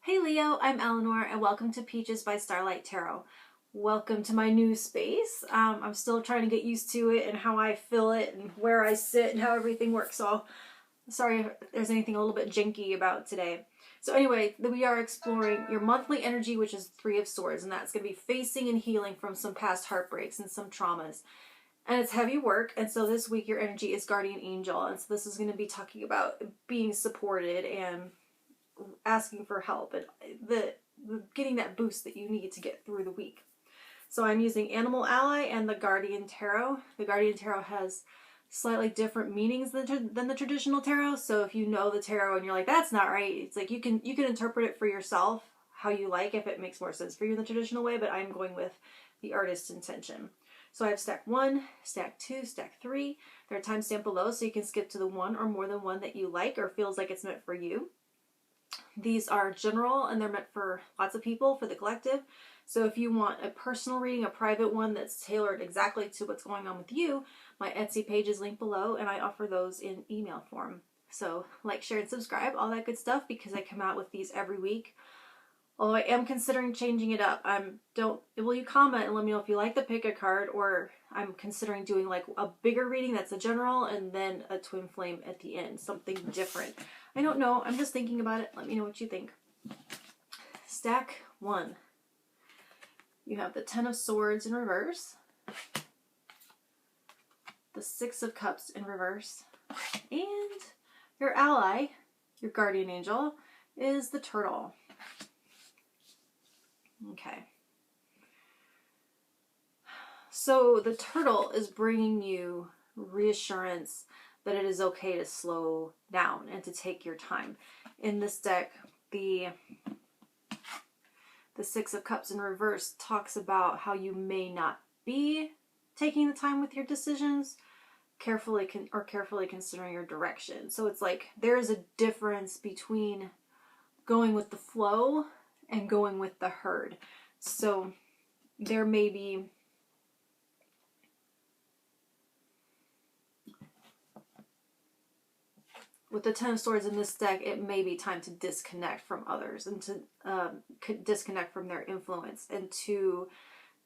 Hey Leo, I'm Eleanor and welcome to Peaches by Starlight Tarot. Welcome to my new space. I'm still trying to get used to it and how I fill it and where I sit and how everything works. So sorry if there's anything a little bit janky about today. So anyway, we are exploring your monthly energy, which is Three of Swords, and that's going to be facing and healing from some past heartbreaks and some traumas. And it's heavy work, and so this week your energy is Guardian Angel, and so this is going to be talking about being supported and asking for help and the getting that boost that you need to get through the week. So I'm using Animal Ally and the Guardian Tarot. The Guardian Tarot has slightly different meanings than the traditional tarot. So if you know the tarot and you're like, that's not right, it's like you can interpret it for yourself how you like, if it makes more sense for you in the traditional way, but I'm going with the artist's intention. So I have stack 1, stack 2, stack 3. They're timestamped below, so you can skip to the one or more than one that you like or feels like it's meant for you. These are general and they're meant for lots of people, for the collective. So if you want a personal reading, a private one that's tailored exactly to what's going on with you, my Etsy page is linked below and I offer those in email form. So like, share, and subscribe, all that good stuff, because I come out with these every week. Although I am considering changing it up. Will you comment and let me know if you like the pick a card, or I'm considering doing like a bigger reading that's a general and then a twin flame at the end, something different. I don't know. I'm just thinking about it. Let me know what you think. Stack 1. You have the Ten of Swords in reverse, the Six of Cups in reverse, and your ally, your guardian angel, is the Turtle. Okay. So the Turtle is bringing you reassurance that it is okay to slow down and to take your time. In this deck, the Six of Cups in reverse talks about how you may not be taking the time with your decisions, carefully considering your direction. So it's like there is a difference between going with the flow and going with the herd. So there may be with the Ten of Swords in this deck, it may be time to disconnect from others and to disconnect from their influence and to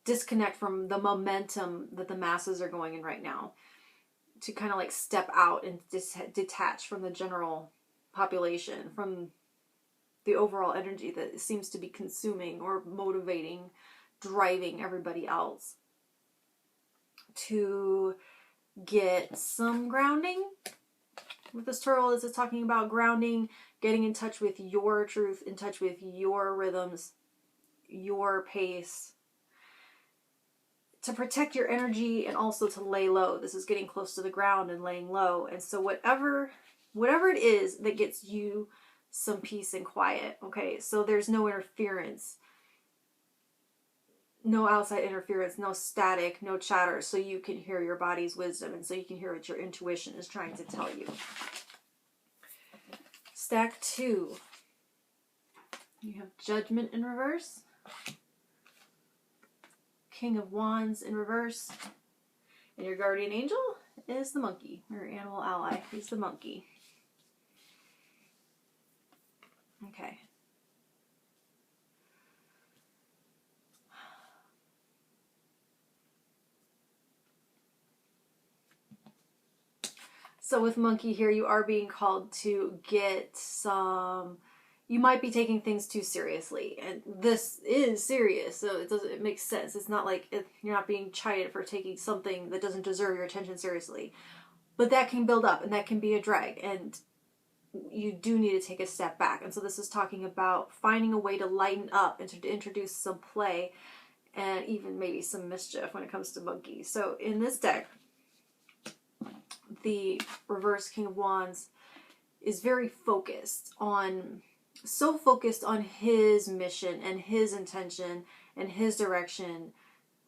disconnect from the momentum that the masses are going in right now. To kind of like step out and detach from the general population, from the overall energy that seems to be consuming or motivating, driving everybody else. To get some grounding. With this turtle, this is talking about grounding, getting in touch with your truth, in touch with your rhythms, your pace, to protect your energy and also to lay low. This is getting close to the ground and laying low. And so whatever it is that gets you some peace and quiet, okay? So there's no interference, no outside interference, no static, no chatter, so you can hear your body's wisdom and so you can hear what your intuition is trying to tell you. Stack 2. You have Judgment in reverse, King of Wands in reverse, and your guardian angel is the monkey, your animal ally. He's the monkey. Okay. So with monkey here, you are being called to get some, you might be taking things too seriously. And this is serious, so it makes sense. It's not like you're not being chided for taking something that doesn't deserve your attention seriously. But that can build up and that can be a drag. And you do need to take a step back. And so this is talking about finding a way to lighten up and to introduce some play and even maybe some mischief when it comes to monkey. So in this deck, the reverse King of Wands is very focused on his mission and his intention and his direction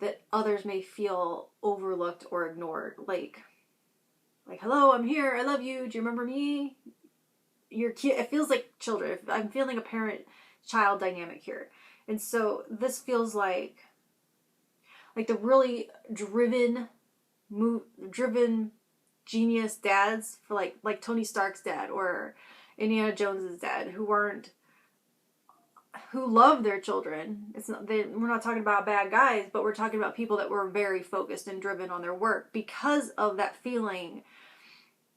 that others may feel overlooked or ignored. Like, hello, I'm here, I love you, do you remember me? You're cute. It feels like children. I'm feeling a parent-child dynamic here. And so this feels like the really driven genius dads for like Tony Stark's dad or Indiana Jones's dad, who aren't who love their children. We're not talking about bad guys, but we're talking about people that were very focused and driven on their work because of that feeling,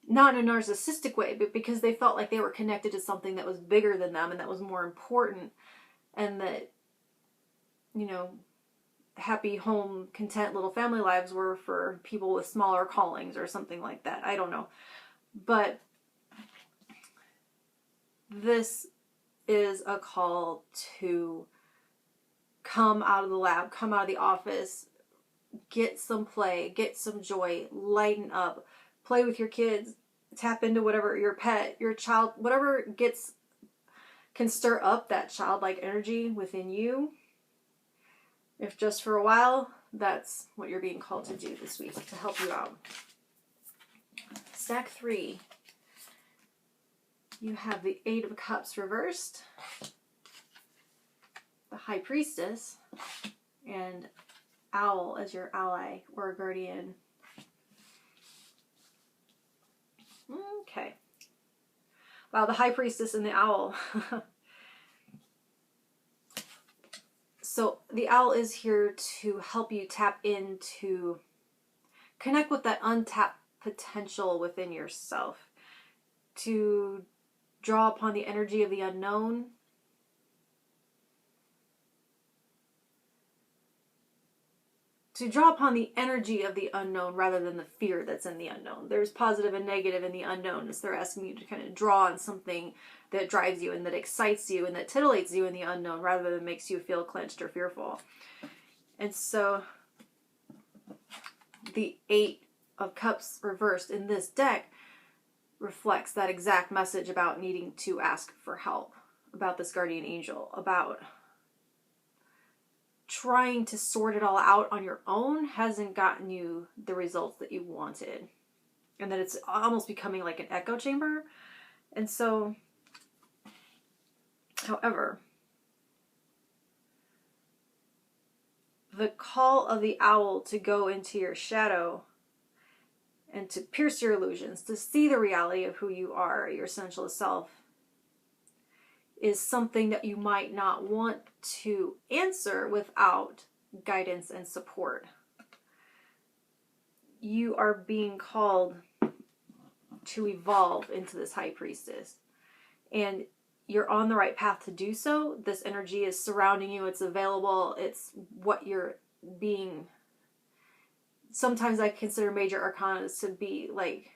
not in a narcissistic way, but because they felt like they were connected to something that was bigger than them and that was more important, and that, you know, happy home, content little family lives were for people with smaller callings or something like that. I don't know. But this is a call to come out of the lab, come out of the office, get some play, get some joy, lighten up, play with your kids, tap into whatever, your pet, your child, whatever can stir up that childlike energy within you. If just for a while, that's what you're being called to do this week to help you out. Stack 3. You have the 8 of Cups reversed, the High Priestess, and Owl as your ally or guardian. Okay. Wow, the High Priestess and the Owl. So the Owl is here to help you tap into, connect with that untapped potential within yourself, to draw upon the energy of the unknown, rather than the fear that's in the unknown. There's positive and negative in the unknown, so they're asking you to kind of draw on something that drives you and that excites you and that titillates you in the unknown rather than makes you feel clenched or fearful. And so the 8 of Cups reversed in this deck reflects that exact message about needing to ask for help, about this guardian angel, about trying to sort it all out on your own hasn't gotten you the results that you wanted, and that it's almost becoming like an echo chamber. And so, however, the call of the Owl to go into your shadow and to pierce your illusions, to see the reality of who you are, your essential self, is something that you might not want to answer without guidance and support. You are being called to evolve into this High Priestess, and you're on the right path to do so. This energy is surrounding you, it's available, it's what you're being. Sometimes I consider major arcana to be like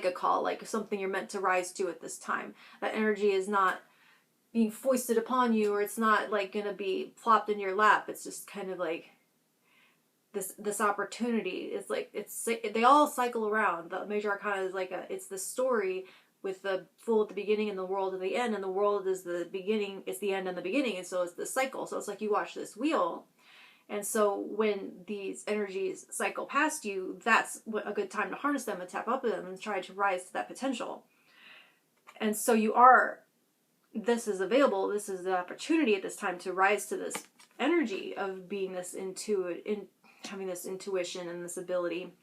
a call, like something you're meant to rise to at this time. That energy is not being foisted upon you, or it's not like going to be plopped in your lap. It's just kind of like this opportunity. It's like, they all cycle around. The major arcana is like it's the story with the Fool at the beginning and the world at the end, and the world is the beginning, it's the end and the beginning, and so it's the cycle. So it's like you watch this wheel. And so when these energies cycle past you, that's a good time to harness them and tap up with them and try to rise to that potential. And so this is available, this is the opportunity at this time to rise to this energy of being this having this intuition and this ability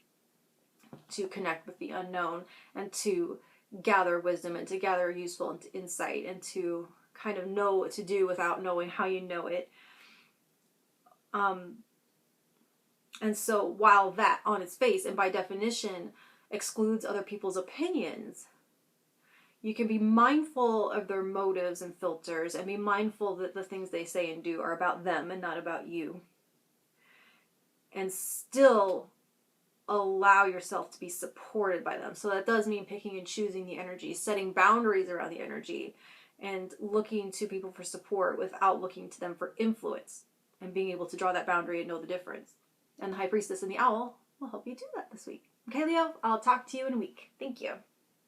to connect with the unknown and to gather wisdom and to gather useful insight and to kind of know what to do without knowing how you know it. And so while that on its face and by definition excludes other people's opinions, you can be mindful of their motives and filters and be mindful that the things they say and do are about them and not about you. And still allow yourself to be supported by them. So that does mean picking and choosing the energy, setting boundaries around the energy, and looking to people for support without looking to them for influence, and being able to draw that boundary and know the difference. And the High Priestess and the Owl will help you do that this week. Okay, Leo, I'll talk to you in a week. Thank you.